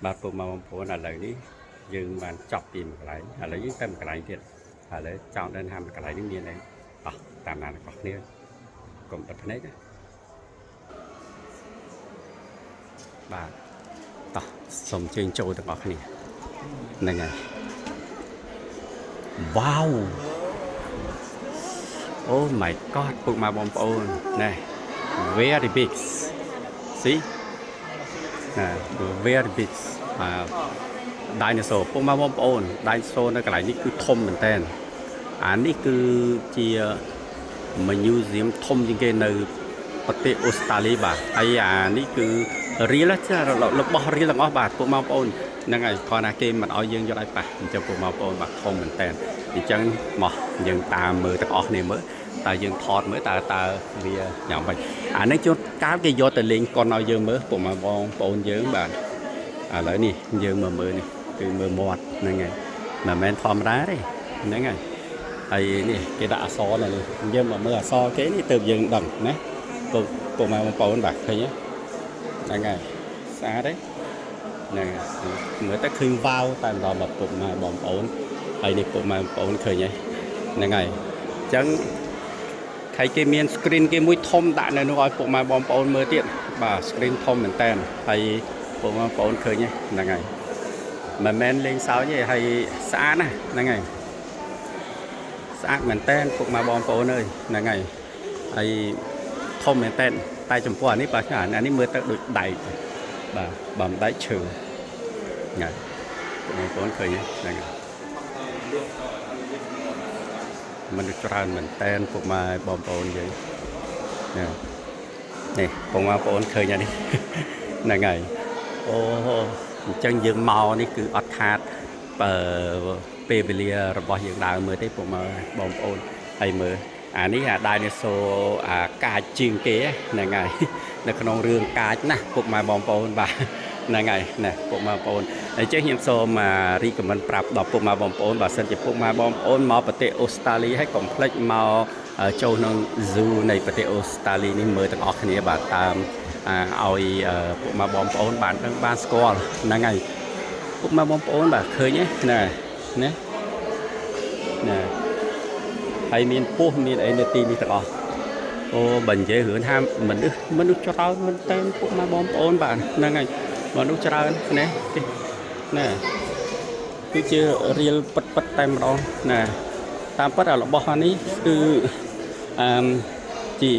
បាទពុកម៉ែបងប្អូនឥឡូវនេះយើងបានចប់ពីមួយកន្លែងឥឡូវយើងទៅមួយកន្លែងទៀតឥឡូវចង់ដឹងថាមួយកន្លែងនេះមានអីអោះតាមណារបស់គ្នាកុំបិទភ្នែកណាបាទតោះសូមជើញចូលទាំងអស់គ្នាហ្នឹងហើយវ៉ាវ Oh my god ពុកម៉ែបងប្អូនណែ very big see very big dinosaur ពុកម៉ែបងប្អូន dinosaur នៅកន្លែងនេះគឺធំមែនតើអានេះគឺជា museum ធំជាងគេនៅប្រទេសអូស្ត្រាលីបាទហើយអានេះគឺ real របស់ real ទាំងអស់បាទពុកម៉ែបងប្អូនហ្នឹងហើយគ្រាន់តែគេមិនឲ្យយើងយកឲ្យប៉ះអញ្ចឹងពុកម៉ែបងប្អូនបាទធំមែនតើអញ្ចឹងមកយើងតាមមើលទាំងអស់គ្នាមើលតើយើងថតមើលតើវាយ៉ាងម៉េចអានេះជួនកាលគេយកទៅលេងកុនឲ្យយើងមើលពុកម៉ែបងប្អូនយើងបាទឥឡូវនេះយើងមើលនេះគឺមើលមាត់ហ្នឹងហើយមិនមែនធម្មតាទេហ្នឹងហើយហើយនេះគេដាក់អក្សរនៅនេះយើងមកមើលអក្សរគេនេះទើបយើងដឹងណាពុកម៉ែបងប្អូនបាទឃើញហ្នឹងហើយស្អាតទេហ្នឹងហើយមើលទៅឃើញវ៉ាវតែម្ដងមកពុកម៉ែបងប្អូនហើយនេះពុកម៉ែបងប្អូនឃើញហ្នឹងហើយអញ្ចឹងហើយគេមាន screen គេមួយធំដាក់នៅនោះឲ្យពុកម៉ែបងប្អូនមើលទៀតបាទ screen ធំមែនតើហើយពុកម៉ែបងប្អូនឃើញហ្នឹងហើយមិនមែនលេងសើចទេហើយស្អាតណាស់ហ្នឹងហើយស្អាតមែនតើពុកម៉ែបងប្អូនអើយហ្នឹងហើយហើយធំមែនតើតែចំពោះអានេះបាទអានេះមើលទៅដូចដែកបាទបំដែកឈើហ្នឹងបងប្អូនឃើញហ្នឹងហើយมันច្រើនមែនតែនពុកម៉ែបងប្អូនយើងនេះពុកម៉ែបងប្អូនឃើញនេះហ្នឹងហើយអូអញ្ចឹងយើងមកនេះគឺអត់ខាតពេលវេលារបស់យើងដើរមើលទេពុកម៉ែបងប្អូនហើយមើលអានេះអា dinosaur អាកាចជាងគេហ្នឹងហើយនៅក្នុងរឿងកាចណាស់ពុកម៉ែបងប្អូនបាទហ្នឹងហើយណាពុកម៉ែបងប្អូនអញ្ចឹងខ្ញុំសូមរីកមិនប្រាប់ដល់ពុកម៉ែបងប្អូនបើសិនជាពុកម៉ែបងប្អូនមកប្រទេសអូស្ត្រាលីហើយកុំភ្លេចមកចូលក្នុង zoo នៃប្រទេសអូស្ត្រាលីនេះមើលទាំងអស់គ្នាបាទតាមឲ្យពុកម៉ែបងប្អូនបានស្គាល់ហ្នឹងហើយពុកម៉ែបងប្អូនបាទឃើញទេណាហើយមានពស់មានអីនៅទីនេះទាំងអស់អូបើនិយាយរឿងថាមនុស្សច្រើនមែនតើពុកម៉ែបងប្អូនបាទហ្នឹងហើយមនុស្សច្រើនណាគឺជារៀលពិតតែម្ដងណាតាមពិតរបស់នេះគឺជា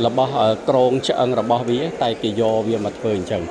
របស់ក្រងឆ្អឹងរបស់វាតែគេយកវាមកធ្វើអញ្ចឹង